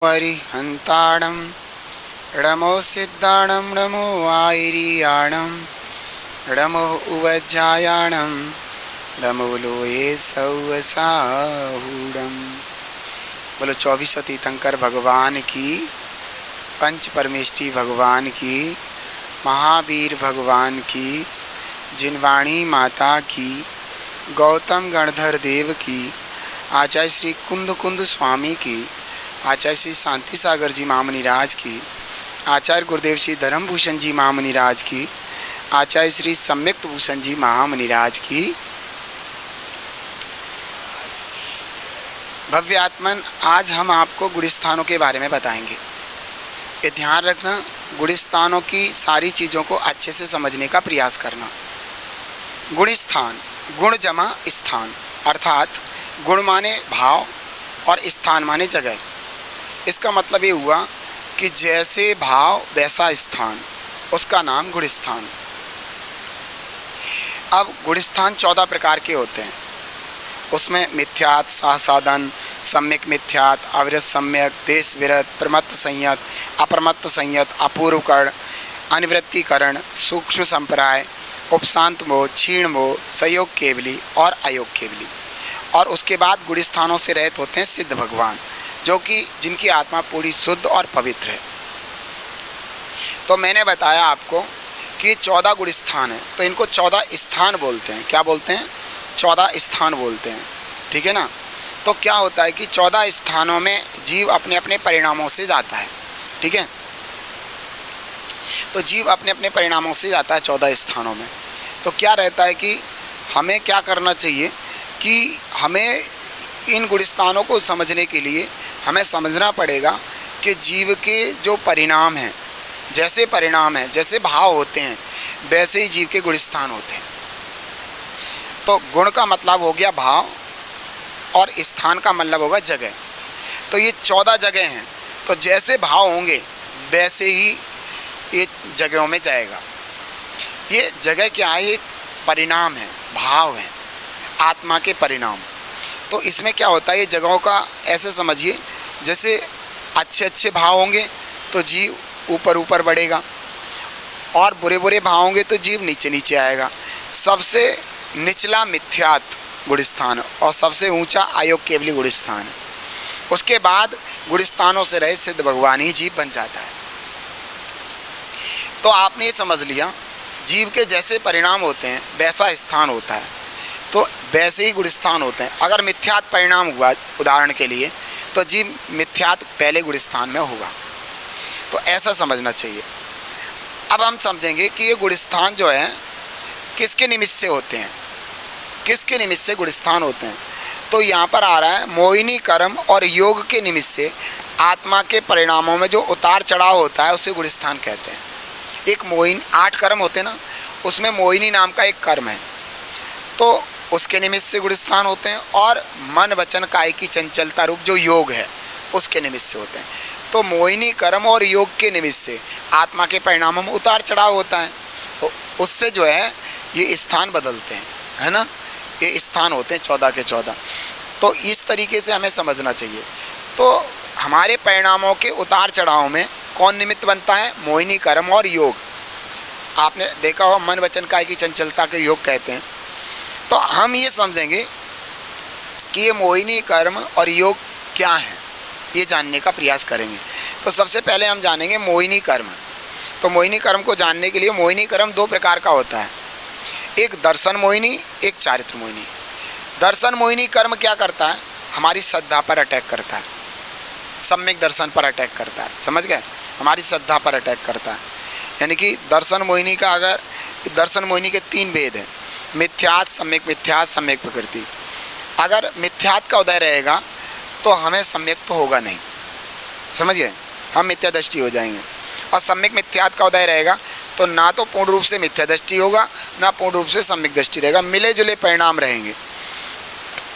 परिहन्ताणं नमो सिद्धाणं नमो आयर्याणं नमो उवज्जायाणं नमो लोये सौवसाहूणं। बोलो 24 तीर्थंकर भगवान की, पंच परमेष्टि भगवान की, महावीर भगवान की, जिनवाणी माता की, गौतम गणधर देव की, आचार्य श्री कुंद कुंद स्वामी की, आचार्य श्री शांति सागर जी महामुनिराज की, आचार्य गुरुदेव श्री धर्मभूषण जी महामुनिराज की, आचार्य श्री सम्यक्त भूषण जी महामुनिराज की। भव्य आत्मन, आज हम आपको गुड़स्थानों के बारे में बताएंगे। ये ध्यान रखना, गुड़स्थानों की सारी चीज़ों को अच्छे से समझने का प्रयास करना। गुणस्थान, गुण जमा स्थान, अर्थात गुण माने भाव और स्थान माने जगह। इसका मतलब ये हुआ कि जैसे भाव वैसा स्थान, उसका नाम गुणस्थान। अब गुणस्थान 14 प्रकार के होते हैं। उसमें मिथ्यात, साधन, सम्यक मिथ्यात, अविरत सम्यक, देश विरत, प्रमत्त संयत, अप्रमत्त संयत, अपूर्वकरण, अनिवृत्तिकरण, सूक्ष्म संप्राय, उपशांत मोह, क्षीण मोह, सहयोग केवली और अयोग केवली। और उसके बाद गुणस्थानों से रहित होते हैं सिद्ध भगवान, जो कि जिनकी आत्मा पूरी शुद्ध और पवित्र है। तो मैंने बताया आपको कि 14 गुणस्थान है, तो इनको 14 स्थान बोलते हैं। क्या बोलते हैं? 14 स्थान बोलते हैं, ठीक है ना। तो क्या होता है कि 14 स्थानों में जीव अपने अपने परिणामों से जाता है, ठीक है। तो जीव अपने अपने परिणामों से जाता है 14 स्थानों में। तो क्या रहता है कि हमें क्या करना चाहिए कि हमें इन गुणस्थानों को समझने के लिए हमें समझना पड़ेगा कि जीव के जो परिणाम हैं, जैसे परिणाम हैं, जैसे भाव होते हैं, वैसे ही जीव के गुणस्थान होते हैं। तो गुण का मतलब हो गया भाव और स्थान का मतलब होगा जगह। तो ये 14 जगह हैं। तो जैसे भाव होंगे वैसे ही ये जगहों में जाएगा। ये जगह क्या है? ये परिणाम है, भाव है, आत्मा के परिणाम। तो इसमें क्या होता है, ये जगहों का ऐसे समझिए, जैसे अच्छे अच्छे भाव होंगे तो जीव ऊपर ऊपर बढ़ेगा, और बुरे बुरे भाव होंगे तो जीव नीचे नीचे आएगा। सबसे निचला मिथ्यात गुणस्थान और सबसे ऊंचा अयोग केवली गुणस्थान है। उसके बाद गुणस्थानों से रहे सिद्ध भगवान ही जीव बन जाता है। तो आपने ये समझ लिया, जीव के जैसे परिणाम होते हैं वैसा स्थान होता है, तो वैसे ही गुणस्थान होते हैं। अगर मिथ्यात परिणाम हुआ उदाहरण के लिए, तो जीव मिथ्यात पहले गुणस्थान में होगा। तो ऐसा समझना चाहिए। अब हम समझेंगे कि ये गुणस्थान जो है किसके निमित्त से होते हैं, किसके निमित्त से गुणस्थान होते हैं। तो यहाँ पर आ रहा है मोहिनी कर्म और योग के निमित्त से आत्मा के परिणामों में जो उतार चढ़ाव होता है उसे गुणस्थान कहते हैं। एक मोहिनी, 8 कर्म होते हैं ना, उसमें मोहिनी नाम का एक कर्म है, तो उसके निमित्त से गुणस्थान होते हैं। और मन वचन काय की चंचलता रूप जो योग है उसके निमित्त से होते हैं। तो मोहिनी कर्म और योग के निमित्त से आत्मा के परिणामों में उतार चढ़ाव होता है, तो उससे जो है ये स्थान बदलते हैं, है ना। ये स्थान होते हैं 14 के 14। तो इस तरीके से हमें समझना चाहिए। तो हमारे परिणामों के उतार चढ़ाव में कौन निमित्त बनता है? मोहिनी कर्म और योग। आपने देखा हो मन वचन काय की चंचलता के योग कहते हैं। तो हम ये समझेंगे कि ये मोहिनी कर्म और योग क्या है, ये जानने का प्रयास करेंगे। तो सबसे पहले हम जानेंगे मोहिनी कर्म। तो मोहिनी कर्म को जानने के लिए, मोहिनी कर्म 2 प्रकार का होता है, एक दर्शन मोहिनी, एक चारित्र मोहिनी। दर्शन मोहिनी कर्म क्या करता है? हमारी श्रद्धा पर अटैक करता है, सम्यक दर्शन पर अटैक करता है, समझ गए, हमारी श्रद्धा पर अटैक करता है। यानी कि दर्शन मोहिनी का, अगर दर्शन मोहिनी के 3 भेद हैं, मिथ्यात, सम्यक प्रकृति। अगर मिथ्यात का उदय रहेगा तो हमें सम्यक तो होगा नहीं, समझिए, हम मिथ्या दृष्टि हो जाएंगे। और सम्यक मिथ्यात का उदय रहेगा तो ना तो पूर्ण रूप से मिथ्या दृष्टि होगा, ना पूर्ण रूप से सम्यक दृष्टि रहेगा, मिले जुले परिणाम रहेंगे।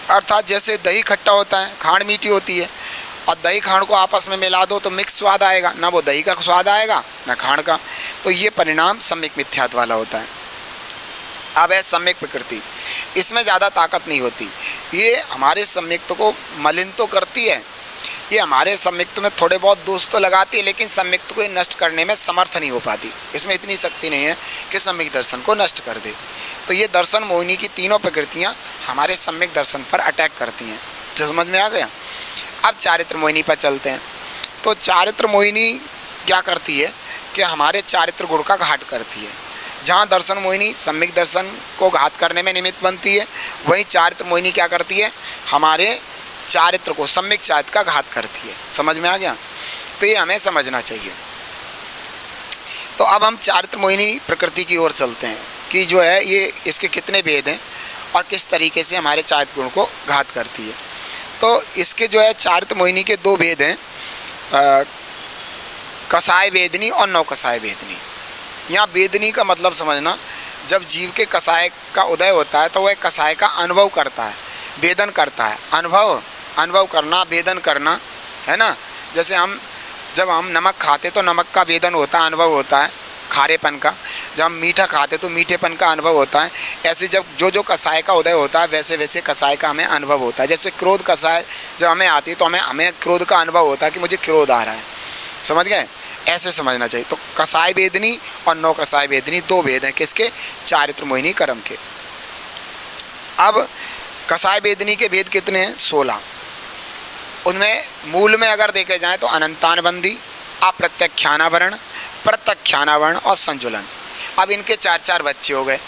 अर्थात जैसे दही खट्टा होता है, खांड मीठी होती है, और दही खांड को आपस में मिला दो तो मिक्स स्वाद आएगा, ना वो दही का स्वाद आएगा ना खांड का। तो ये परिणाम सम्यक मिथ्यात वाला होता है। अब है सम्यक प्रकृति, इसमें ज़्यादा ताकत नहीं होती, ये हमारे सम्यक्त को मलिन तो करती है, ये हमारे सम्यक्त में थोड़े बहुत दोष तो लगाती है, लेकिन सम्यक्त को नष्ट करने में समर्थ नहीं हो पाती। इसमें इतनी शक्ति नहीं है कि सम्यक दर्शन को नष्ट कर दे। तो ये दर्शन मोहिनी की तीनों प्रकृतियाँ हमारे सम्यक दर्शन पर अटैक करती हैं। समझ में आ गया? अब चारित्र मोहिनी पर चलते हैं। तो चारित्र मोहिनी क्या करती है कि हमारे चारित्र गुण का घात करती है। जहाँ दर्शन मोहिनी सम्यक दर्शन को घात करने में निमित्त बनती है, वहीं चारित्र मोहिनी क्या करती है, हमारे चारित्र को, सम्यक चारित्र का घात करती है। समझ में आ गया? तो ये हमें समझना चाहिए। तो अब हम चारित्र मोहिनी प्रकृति की ओर चलते हैं कि जो है ये इसके कितने भेद हैं और किस तरीके से हमारे चारित्र गुण को घात करती है। तो इसके जो है चारित्र मोहिनी के दो भेद हैं, कसाय वेदनी और नौ कसाय वेदनी। यहाँ वेदनी का मतलब समझना, जब जीव के कसाय का उदय होता है तो वह कसाय का अनुभव करता है, वेदन करता है। अनुभव करना, वेदन करना, है ना। जैसे जब हम नमक खाते तो नमक का वेदन होता है, अनुभव होता है खारेपन का। जब हम मीठा खाते तो मीठेपन का अनुभव होता है। ऐसे जब जो कसाय का उदय होता है वैसे वैसे कसाय का हमें अनुभव होता है। जैसे क्रोध कसाय जब हमें आती है तो हमें क्रोध का अनुभव होता है कि मुझे क्रोध आ रहा है। समझ गए? ऐसे समझना चाहिए। तो कसाय वेदनी और नौ कसाय वेदनी दो भेद हैं किसके? चारित्र मोहिनी कर्म के। अब कसाय वेदनी के भेद कितने हैं? 16। उनमें मूल में अगर देखे जाएं तो अनंतानुबंधी, अप्रत्यख्यानावरण, प्रत्यख्यानावरण और संजुलन। अब इनके चार चार बच्चे हो गए।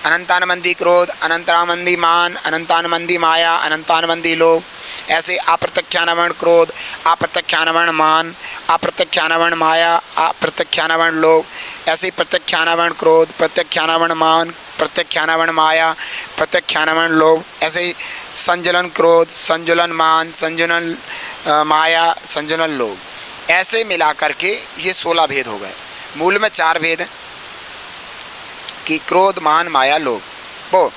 अनंतानुबंधी क्रोध, अनंतानुबंधी मान, अनंतानुबंधी माया, अनंतानुबंधी लोभ। ऐसे अप्रत्यख्यानावरण क्रोध, अप्रत्यख्यानावरण मान, अप्रत्यख्यानावरण माया, अप्रत्यख्यानावरण लोभ। ऐसे प्रत्यख्यानावरण क्रोध, प्रत्यख्यानावरण मान, प्रत्यख्यानावरण माया, प्रत्यख्यानावरण लोभ। ऐसे संजुलन क्रोध, संजुलन मान, संजुलन माया, संजुलन लोभ। ऐसे मिला करके ये 16 भेद हो गए। मूल में 4 भेद हैं कि क्रोध, मान, माया, लोभ। वो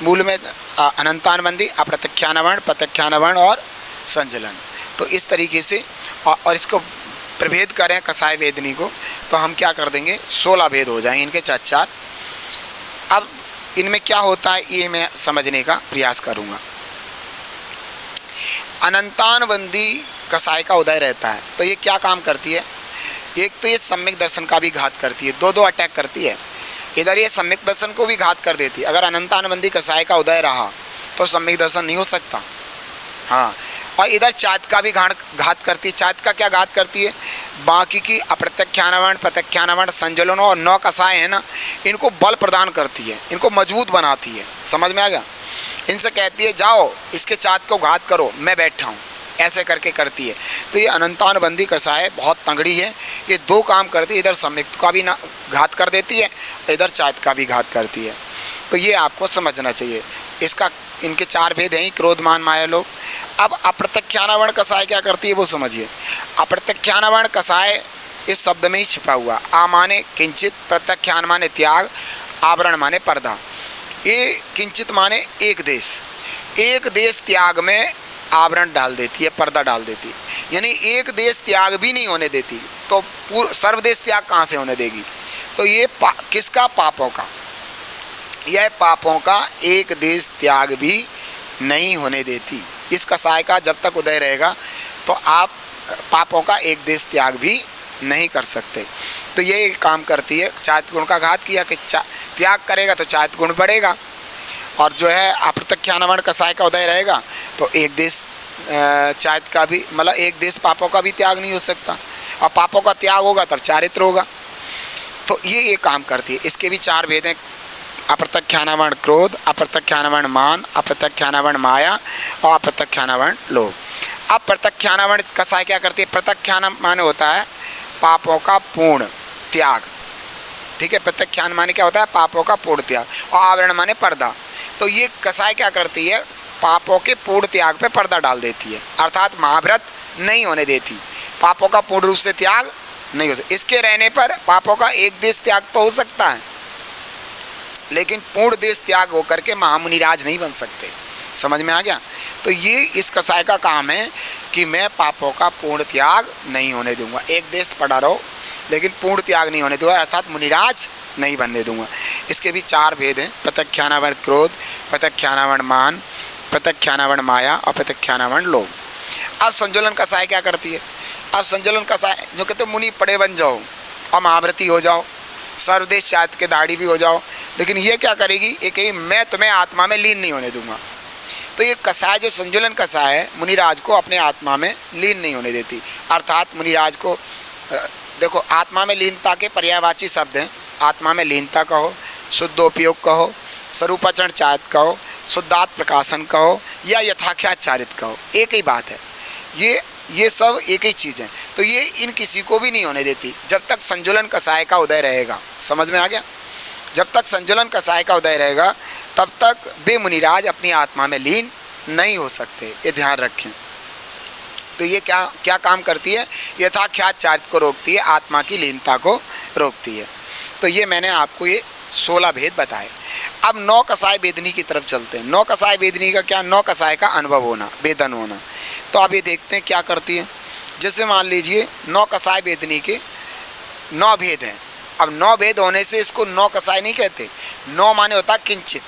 मूल में अनंतानुबंधी, अप्रत्यख्यानावरण, प्रत्यख्यानावरण और संजुलन। तो इस तरीके से और इसको प्रभेद करें कसाय वेदनी को तो हम क्या कर देंगे, 16 भेद हो जाएंगे इनके 4-4। अब इनमें क्या होता है ये मैं समझने का प्रयास करूँगा। अनंतानुबंधी कसाय का उदय रहता है तो ये क्या काम करती है? एक तो ये सम्यक दर्शन का भी घात करती है, दो अटैक करती है। इधर ये सम्यक दर्शन को भी घात कर देती है। अगर अनंतानुबंधी कसाय का उदय रहा तो सम्यक दर्शन नहीं हो सकता। हाँ, और इधर चात का भी घात करती है। चात का क्या घात करती है? बाकी की अप्रत्यख्यानावरण, प्रत्यख्यानावरण, संजुलन और 9 कसाय है ना, इनको बल प्रदान करती है, इनको मजबूत बनाती है। समझ में आ गया? इनसे कहती है जाओ इसके चात को घात करो, मैं बैठा हूँ, ऐसे करके करती है। तो ये अनंतानुबंधी कसाय बहुत तंगड़ी है। ये 2 काम करती है, इधर सम्यक्त का भी ना घात कर देती है, इधर चात का भी घात करती है। तो ये आपको समझना चाहिए। इनके 4 भेद हैं, क्रोध, मान, माया, लोभ। अब अप्रत्यख्यानावरण कसाय क्या करती है वो समझिए। अप्रत्यख्यानावरण कसाय इस शब्द में ही छिपा हुआ। आ माने किंचित, प्रत्यख्यान माने त्याग, आवरण माने पर्दा। ये किंचित माने एक देश त्याग में आवरण डाल देती है, पर्दा डाल देती है। यानी एक देश त्याग भी नहीं होने देती तो सर्वदेश त्याग कहाँ से होने देगी? तो ये किसका? पापों का। यह पापों का एक देश त्याग भी नहीं होने देती। इस कसाय का जब तक उदय रहेगा तो आप पापों का एक देश त्याग भी नहीं कर सकते। तो ये काम करती है। चारित्र गुण का घात किया कि त्याग करेगा तो चारित्र गुण बढ़ेगा, और जो है अप्रत्यख्यानावरण कसाय का उदय रहेगा तो एक देश चारित्र का भी, मतलब एक देश पापों का भी त्याग नहीं हो सकता, और पापों का त्याग होगा तब चारित्र होगा। तो ये काम करती है। इसके भी 4 भेद हैं, अप्रत्यख्यानावरण क्रोध, अप्रत्यख्यानावरण मान, अप्रत्यख्यानावरण माया और अप्रत्यख्यानावरण लोभ। अब प्रत्यख्यानावरण कसाय क्या करती है? प्रत्यख्यान माने होता है पापों का पूर्ण त्याग। ठीक है, प्रत्यख्यान माने क्या होता है? पापों का पूर्ण त्याग, और आवरण माने पर्दा। तो ये कसाय क्या करती है? पापों के पूर्ण त्याग पे पर्दा डाल देती है, अर्थात महाव्रत नहीं होने देती। पापों का पूर्ण रूप से त्याग नहीं हो सकता। इसके रहने पर पापों का एक देश त्याग तो हो सकता है, लेकिन पूर्ण देश त्याग होकर के महामुनिराज नहीं बन सकते। समझ में आ गया? तो ये इस कसाय का काम है कि मैं पापों का पूर्ण त्याग नहीं होने दूंगा। एक देश पड़ा रहो लेकिन पूर्ण त्याग नहीं होने दूंगा, अर्थात मुनिराज नहीं बनने दूंगा। इसके भी 4 भेद हैं, प्रत्यख्यानावरण क्रोध, प्रत्यख्यानावरण मान, प्रत्यख्यानावरण माया और प्रत्यख्यानावरण लोभ। अब संजुलन कसाय क्या करती है? अब संजुलन कसाय जो कहते मुनि पड़े बन जाओ और महाव्रती हो जाओ, सर्वदेश चाहत के दाढ़ी भी हो जाओ, लेकिन ये क्या करेगी? ये कहेगी मैं तुम्हें आत्मा में लीन नहीं होने दूंगा। तो ये कसाय जो संजुलन कसाय है मुनिराज को अपने आत्मा में लीन नहीं होने देती। अर्थात मुनिराज को देखो, आत्मा में लीनता के पर्यायवाची शब्द हैं। आत्मा में लीनता कहो, शुद्धोपयोग कहो, स्वरूपाचरण चारित कहो, शुद्धात् प्रकाशन कहो या यथाख्यात चारित कहो, एक ही बात है। ये सब एक ही चीज़ है। तो ये इन किसी को भी नहीं होने देती जब तक संजुलन कसाय का उदय रहेगा। समझ में आ गया? जब तक संजुलन कसाय का उदय रहेगा तब तक वे मुनिराज अपनी आत्मा में लीन नहीं हो सकते, ये ध्यान रखें। तो ये क्या काम करती है? यथाख्यात चारित को रोकती है, आत्मा की लीनता को रोकती है। तो ये मैंने आपको ये 16 भेद बताए। अब 9 कसाय वेदनी की तरफ चलते हैं। 9 कसाय वेदनी का क्या? 9 कसाय का अनुभव होना, वेदन होना। तो अब ये देखते हैं क्या करती है। जैसे मान लीजिए 9 कसाय वेदनी के 9 भेद हैं। अब 9 भेद होने से इसको 9 कसाय नहीं कहते। 9 माने होता किंचित,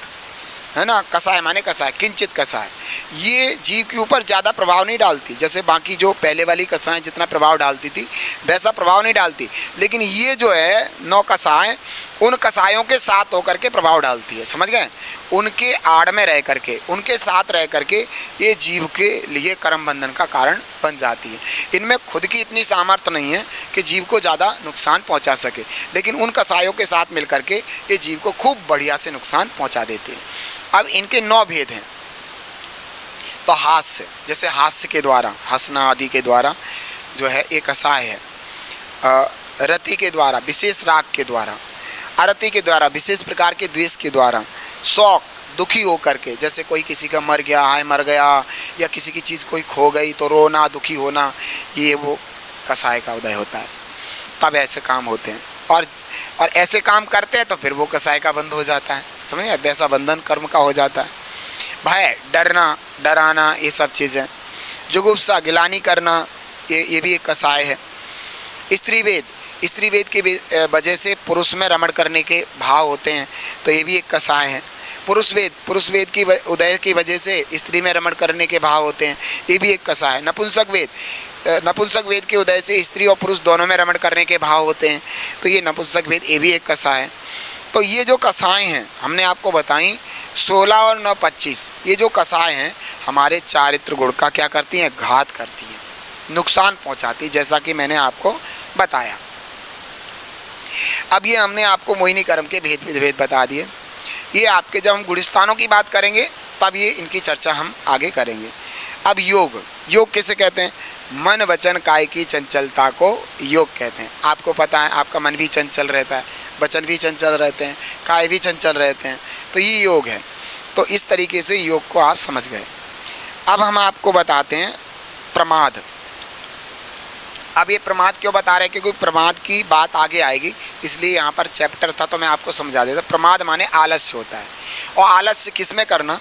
है ना? कसाय माने कसाय, किंचित कसाय। ये जीव के ऊपर ज़्यादा प्रभाव नहीं डालती, जैसे बाकी जो पहले वाली कसाएं जितना प्रभाव डालती थी वैसा प्रभाव नहीं डालती। लेकिन ये जो है 9 कसाएं उन कसायों के साथ होकर के प्रभाव डालती है। समझ गए? उनके आड़ में रह करके, उनके साथ रह करके ये जीव के लिए कर्म बंधन का कारण बन जाती है। इनमें खुद की इतनी सामर्थ्य नहीं है कि जीव को ज़्यादा नुकसान पहुंचा सके, लेकिन उन कसायों के साथ मिल करके ये जीव को खूब बढ़िया से नुकसान पहुंचा देते हैं। अब इनके 9 भेद हैं। तो हास्य, जैसे हास्य के द्वारा, हंसना आदि के द्वारा जो है एक कसाय है। रति के द्वारा, विशेष राग के द्वारा, अरति के द्वारा, विशेष प्रकार के द्वेष के द्वारा, शौक, दुखी होकर के, जैसे कोई किसी का मर गया, हाय मर गया, या किसी की चीज़ कोई खो गई तो रोना, दुखी होना, ये वो कसाय का उदय होता है। तब ऐसे काम होते हैं और ऐसे काम करते हैं तो फिर वो कसाय का बंध हो जाता है। समझे? वैसा बंधन कर्म का हो जाता है। भय, डरना, डराना, ये सब चीज़ें। जुगुप्सा, गिलानी करना, ये भी एक कसाय है। स्त्री वेद की वजह से पुरुष में रमण करने के भाव होते हैं, तो ये भी एक कसाय है। पुरुष वेद की उदय की वजह से स्त्री में रमण करने के भाव होते हैं, ये भी एक कसाय है। नपुंसक वेद के उदय से स्त्री और पुरुष दोनों में रमण करने के भाव होते हैं, तो ये नपुंसक वेद, ये भी एक कसाय है। तो ये जो कसाएँ हैं हमने आपको बताई 16 और 9 25, ये जो कसाएँ हैं हमारे चारित्र गुण का क्या करती हैं? घात करती हैं, नुकसान पहुंचाती, जैसा कि मैंने आपको बताया। अब ये हमने आपको मोहिनी कर्म के भेद बता दिए। ये आपके जब हम गुणस्थानों की बात करेंगे तब ये इनकी चर्चा हम आगे करेंगे। अब योग किसे कहते हैं? मन वचन काय की चंचलता को योग कहते हैं। आपको पता है आपका मन भी चंचल रहता है, वचन भी चंचल रहते हैं, काय भी चंचल रहते हैं, तो ये योग है। तो इस तरीके से योग को आप समझ गए। अब हम आपको बताते हैं प्रमाद। अब ये प्रमाद क्यों बता रहे हैं? क्योंकि प्रमाद की बात आगे आएगी, इसलिए यहाँ पर चैप्टर था तो मैं आपको समझा देता। प्रमाद माने आलस्य होता है, और आलस्य किस में करना?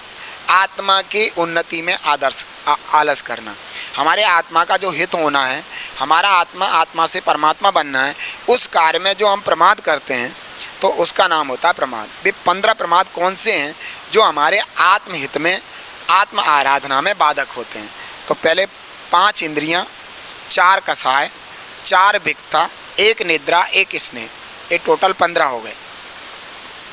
आत्मा की उन्नति में आलस करना। हमारे आत्मा का जो हित होना है, हमारा आत्मा से परमात्मा बनना है, उस कार्य में जो हम प्रमाद करते हैं तो उसका नाम होता है प्रमाद। वे 15 प्रमाद कौन से हैं जो हमारे आत्महित में, आत्म आराधना में बाधक होते हैं? तो पहले 5 इंद्रियां, 4 कसाय, 4 विकता, 1 निद्रा, 1 स्नेह, ये टोटल 15 हो गए।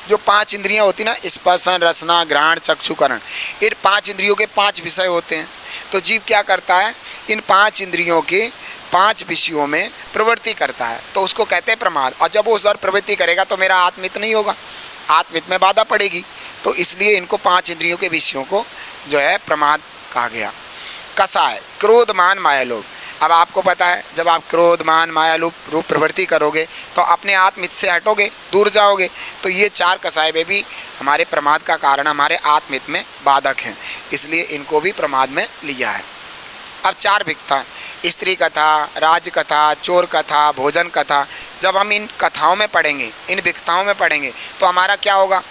जो 5 इंद्रियां होती ना, स्पर्शन, रसना, घ्राण, चक्षुकरण, इन 5 इंद्रियों के 5 विषय होते हैं। तो जीव क्या करता है? इन 5 इंद्रियों के 5 विषयों में प्रवृत्ति करता है, तो उसको कहते हैं प्रमाद। और जब वो उस दर प्रवृत्ति करेगा तो मेरा आत्मित नहीं होगा, आत्मित में बाधा पड़ेगी, तो इसलिए इनको 5 इंद्रियों के विषयों को जो है प्रमाद कहा गया। कसाय, क्रोध, मान, माया, लोभ। अब आपको पता है जब आप क्रोध, मान, माया, लोभ रूप प्रवृत्ति करोगे तो अपने आत्मित से हटोगे, दूर जाओगे। तो ये 4 कसाय वे भी हमारे प्रमाद का कारण, हमारे आत्मित में बाधक हैं, इसलिए इनको भी प्रमाद में लिया है। अब 4 विकता, स्त्री कथा, राज कथा, चोर कथा, भोजन कथा, जब हम इन कथाओं में पढ़ेंगे, इन विकताओं में पढ़ेंगे तो हमारा क्या होगा?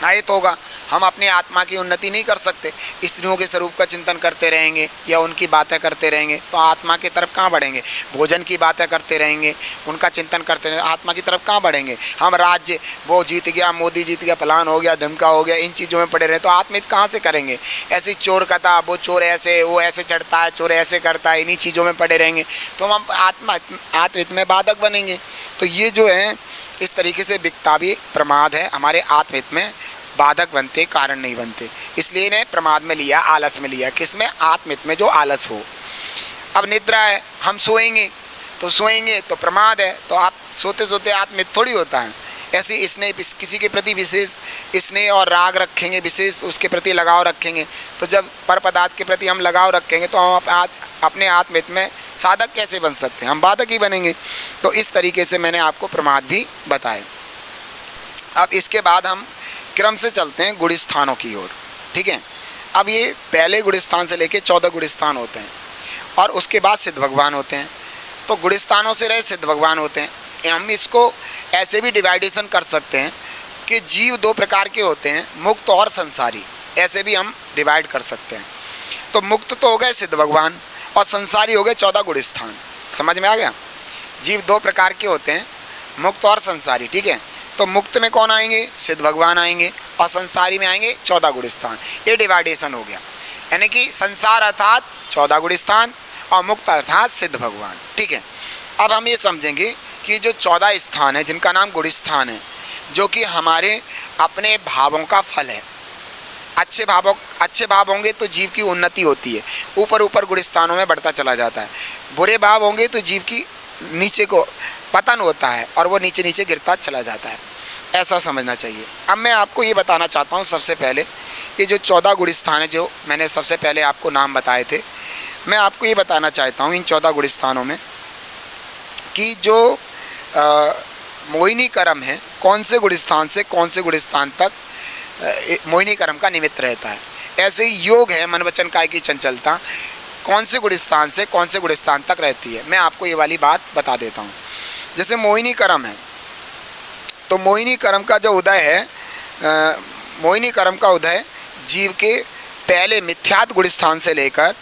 आयत होगा। हम अपनी आत्मा की उन्नति नहीं कर सकते। स्त्रियों के स्वरूप का चिंतन करते रहेंगे या उनकी बातें करते रहेंगे तो आत्मा की तरफ कहाँ बढ़ेंगे। भोजन की बातें करते रहेंगे, उनका चिंतन करते रहेंगे, आत्मा की तरफ कहाँ बढ़ेंगे। हम राज्य, वो जीत गया, मोदी जीत गया, फलान हो गया, ढमका हो गया, इन चीज़ों में पड़े रहे तो आत्महित कहाँ से करेंगे। ऐसी चोर कथा, वो चोर ऐसे, वो ऐसे चढ़ता है, चोर ऐसे करता है, इन्हीं चीज़ों में पड़े रहेंगे तो हम आत्महित में बाधक बनेंगे। तो ये जो है इस तरीके से बिकता भी प्रमाद है, हमारे आत्महित में बाधक बनते, कारण नहीं बनते। इसलिए इन्हें प्रमाद में लिया, आलस में लिया। किस में? आत्महित में, जो आलस हो। अब निद्रा है, हम सोएंगे तो प्रमाद है, तो आप सोते सोते आत्महित थोड़ी होता है। ऐसे स्नेह, किसी के प्रति विशेष स्नेह और राग रखेंगे, विशेष उसके प्रति लगाव रखेंगे, तो जब पर पदार्थ के प्रति हम लगाव रखेंगे तो हम अपने आत्महित में साधक कैसे बन सकते हैं, हम बाधक ही बनेंगे। तो इस तरीके से मैंने आपको प्रमाद भी बताए। अब इसके बाद हम क्रम से चलते हैं गुण स्थानों की ओर, ठीक है। अब ये पहले गुण स्थान से लेके 14 गुण स्थान होते हैं और उसके बाद सिद्ध भगवान होते हैं। तो गुण स्थानों से रहे सिद्ध भगवान होते हैं। हम इसको ऐसे भी डिवाइडेशन कर सकते हैं कि जीव 2 प्रकार के होते हैं, मुक्त और संसारी। ऐसे भी हम डिवाइड कर सकते हैं। तो मुक्त तो हो गए सिद्ध भगवान और संसारी हो गए 14 गुण स्थान। समझ में आ गया। जीव 2 प्रकार के होते हैं, मुक्त और संसारी, ठीक है। तो मुक्त में कौन आएंगे? सिद्ध भगवान आएंगे और संसारी में आएंगे 14 गुण स्थान। ये डिवाइडेशन हो गया, यानी कि संसार अर्थात 14 गुण स्थान और मुक्त अर्थात सिद्ध भगवान, ठीक है। अब हम ये समझेंगे कि जो 14 स्थान है जिनका नाम गुण स्थान है, जो कि हमारे अपने भावों का फल है। अच्छे भाव होंगे तो जीव की उन्नति होती है, ऊपर ऊपर गुण स्थानों में बढ़ता चला जाता है। बुरे भाव होंगे तो जीव की नीचे को पतन होता है और वो नीचे नीचे गिरता चला जाता है। ऐसा समझना चाहिए। अब मैं आपको ये बताना चाहता हूँ सबसे पहले कि जो 14 गुण स्थान है, जो मैंने सबसे पहले आपको नाम बताए थे, मैं आपको ये बताना चाहता हूँ इन 14 गुण स्थानों में कि जो मोहिनी कर्म है, कौन से गुण स्थान से कौन से गुण स्थान तक मोहिनी कर्म का निमित्त रहता है। ऐसे ही योग है, मन वचन काया की चंचलता, कौन से गुण स्थान से कौन से गुण स्थान तक रहती है। मैं आपको ये वाली बात बता देता हूँ। जैसे मोहिनी कर्म है, तो मोहिनी कर्म का जो उदय है, मोहिनी कर्म का उदय जीव के पहले मिथ्यात्व गुण स्थान से लेकर,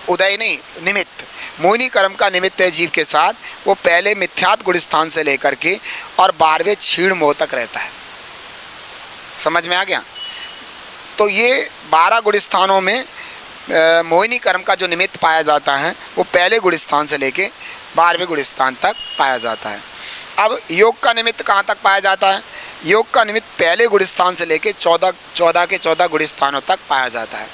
उदय नहीं निमित्त, मोहिनी कर्म का निमित्त है जीव के साथ, वो पहले मिथ्यात्व गुण स्थान से लेकर के और 12वें क्षीण मोह तक रहता है। समझ में आ गया। तो ये 12 गुण स्थानों में मोहिनी कर्म का जो निमित्त पाया जाता है वो पहले गुण स्थान से लेके 12वें गुण स्थान तक पाया जाता है। अब योग का निमित्त कहाँ तक पाया जाता है? योग का निमित्त पहले गुण स्थान से लेके 14 के 14 गुण स्थानों तक पाया जाता है।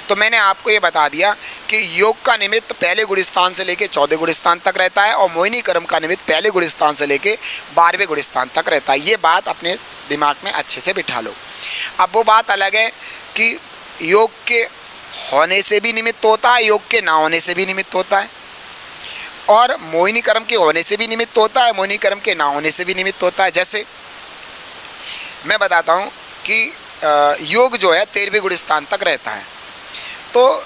तो मैंने आपको ये बता दिया कि योग का निमित्त पहले गुण स्थान से लेके 14 गुण स्थान तक रहता है और मोहिनी कर्म का निमित्त पहले गुण स्थान से लेके 12वें गुण स्थान तक रहता है। ये बात अपने दिमाग में अच्छे से बिठा लो। अब वो बात अलग है कि योग के होने से भी निमित्त होता है, योग के ना होने से भी निमित्त होता है, और मोहिनी कर्म के होने से भी निमित्त होता है, मोहिनी कर्म के ना होने से भी निमित्त होता है। जैसे मैं बताता हूँ कि योग जो है 13वें गुण स्थान तक रहता है। तो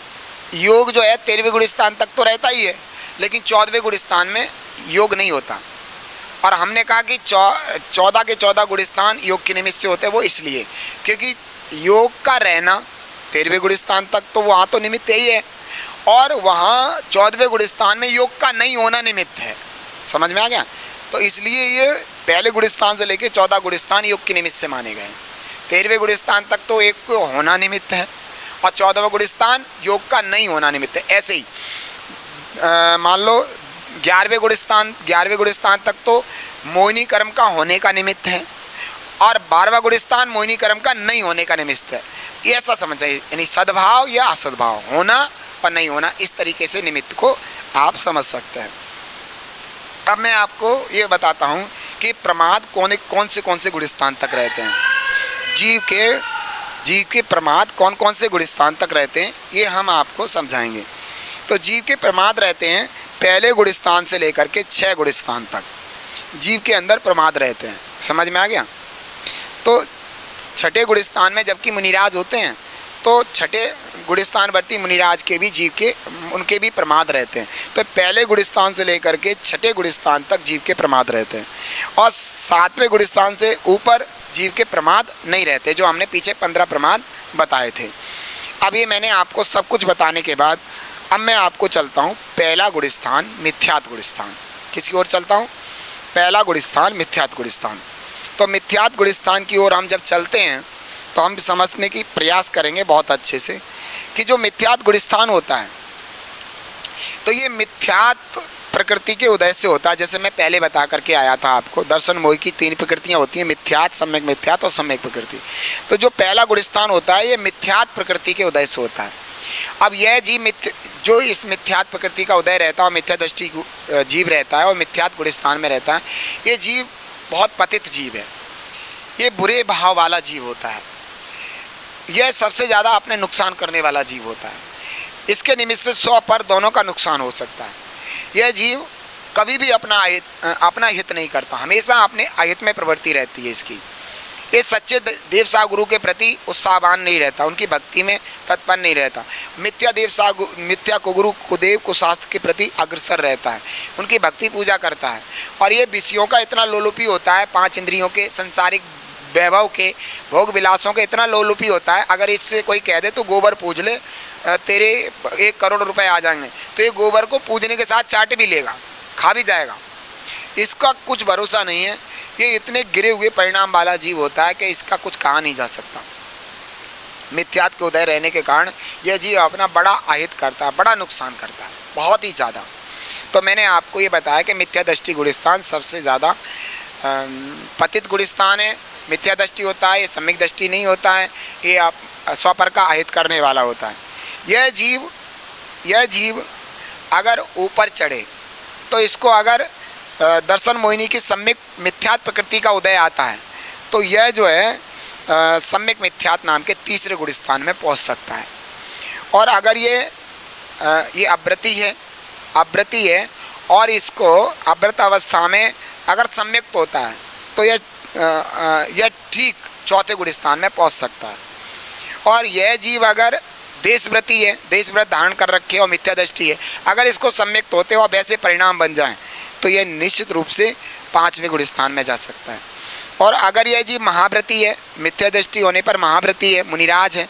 योग जो है 13वें गुण स्थान तक तो रहता ही है, लेकिन 14वें गुण स्थान में योग नहीं होता। और हमने कहा कि 14 के 14 गुण स्थान योग के निमित्त से होते हैं, वो इसलिए क्योंकि योग का रहना 13वें गुण स्थान तक तो वहाँ तो निमित्त यही है, और वहाँ 14वें गुण स्थान में योग का नहीं होना निमित्त है। समझ में आ गया। तो इसलिए ये पहले गुण स्थान से लेके 14 गुण स्थान योग के निमित्त से माने गए। 13वें गुण स्थान तक तो एक को होना निमित्त है और 14वां गुण स्थान योग का नहीं होना निमित्त है। ऐसे ही मान लो 11वें गुण स्थान तक तो मोहिनी कर्म का होने का निमित्त है और 12वां गुण स्थान मोहिनी कर्म का नहीं होने का निमित्त है। ये ऐसा समझ चाहिए, यानी सद्भाव या असद्भाव, होना और नहीं होना, इस तरीके से निमित्त को आप समझ सकते हैं। अब मैं आपको ये बताता हूँ कि प्रमाद कौन से गुण स्थान तक रहते हैं। जीव के प्रमाद कौन कौन से गुण स्थान तक रहते हैं, ये हम आपको समझाएंगे। तो जीव के प्रमाद रहते हैं पहले गुण स्थान से लेकर के 6 गुण स्थान तक जीव के अंदर प्रमाद रहते हैं। समझ में आ गया। तो छठे गुण स्थान में जबकि मुनिराज होते हैं, तो छठे गुणस्थानवर्ती मुनिराज के भी जीव के उनके भी प्रमाद रहते हैं। तो पहले गुणस्थान से लेकर के छठे गुणस्थान तक जीव के प्रमाद रहते हैं और सातवें गुणस्थान से ऊपर जीव के प्रमाद नहीं रहते, जो हमने पीछे 15 प्रमाद बताए थे। अब ये मैंने आपको सब कुछ बताने के बाद अब मैं आपको चलता हूँ पहला गुणस्थान मिथ्यात गुणस्थान। किसकी ओर चलता हूँ? पहला गुणस्थान मिथ्यात गुणस्थान। तो मिथ्यात गुणस्थान की ओर हम जब चलते हैं तो हम समझने की प्रयास करेंगे बहुत अच्छे से कि जो मिथ्यात गुणस्थान होता है तो ये मिथ्यात प्रकृति के उदय से होता है। जैसे मैं पहले बता करके आया था आपको, दर्शन मोह की 3 प्रकृतियाँ होती हैं, मिथ्यात, सम्यक मिथ्यात और सम्यक प्रकृति। तो जो पहला गुणस्थान होता है ये मिथ्यात प्रकृति के उदय से होता है। अब यह जीव जो इस मिथ्यात प्रकृति का उदय रहता है और मिथ्या दृष्टि जीव रहता है और मिथ्यात गुणस्थान में रहता है, ये जीव बहुत पतित जीव है, ये बुरे भाव वाला जीव होता है, यह सबसे ज़्यादा अपने नुकसान करने वाला जीव होता है। इसके निमित्त से 100 पर दोनों का नुकसान हो सकता है। यह जीव कभी भी अपना हित नहीं करता, हमेशा अपने अहित में प्रवृत्ति रहती है इसकी। ये सच्चे देवसा गुरु के प्रति उत्साहवान नहीं रहता, उनकी भक्ति में तत्पर नहीं रहता। मिथ्या कुगुरु कुदेव कुशास्त्र के प्रति अग्रसर रहता है, उनकी भक्ति पूजा करता है। और ये विषयों का इतना लोलुपी होता है, 5 इंद्रियों के, संसारिक वैभव के, भोग विलासों के इतना लोलुपी होता है। अगर इससे कोई कह दे तो गोबर पूज ले, तेरे 1 करोड़ रुपए आ जाएंगे, तो ये गोबर को पूजने के साथ चाट भी लेगा, खा भी जाएगा। इसका कुछ भरोसा नहीं है। ये इतने गिरे हुए परिणाम वाला जीव होता है कि इसका कुछ कहा नहीं जा सकता। मिथ्यात के उदय रहने के कारण यह जीव अपना बड़ा अहित करता है, बड़ा नुकसान करता है, बहुत ही ज़्यादा। तो मैंने आपको ये बताया कि मिथ्या दृष्टि गुणस्थान सबसे ज़्यादा पतित गुणस्थान है। मिथ्या दृष्टि होता है, ये सम्यक दृष्टि नहीं होता है, ये आप स्वपर का अहित करने वाला होता है। यह जीव अगर ऊपर चढ़े तो इसको अगर दर्शन मोहिनी की सम्यक मिथ्यात प्रकृति का उदय आता है तो यह जो है सम्यक मिथ्यात नाम के तीसरे गुणस्थान में पहुंच सकता है। और अगर ये अव्रति है और इसको अव्रत अवस्था में अगर सम्यक होता है तो यह ठीक चौथे गुणस्थान में पहुंच सकता है। और यह जीव अगर देशव्रति है, देशव्रत धारण कर रखे और मिथ्या दृष्टि है, अगर इसको सम्यक होते और वैसे परिणाम बन जाएं तो यह निश्चित रूप से 5वें गुणस्थान में जा सकता है। और अगर यह जीव महाव्रती है, मिथ्या दृष्टि होने पर महाव्रती है, मुनिराज है,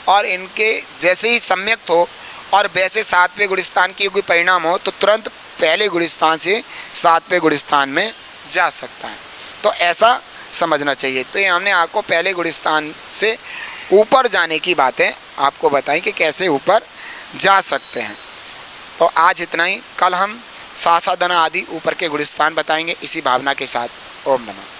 और इनके जैसे ही सम्यक हो और वैसे 7वें गुणस्थान की कोई परिणाम हो तो तुरंत पहले गुणस्थान से 7वें गुणस्थान में जा सकता है। तो ऐसा समझना चाहिए। तो ये हमने आपको पहले गुणस्थान से ऊपर जाने की बातें आपको बताई कि कैसे ऊपर जा सकते हैं। तो आज इतना ही। कल हम सासाधना आदि ऊपर के गुणस्थान बताएंगे इसी भावना के साथ। ओम नमः।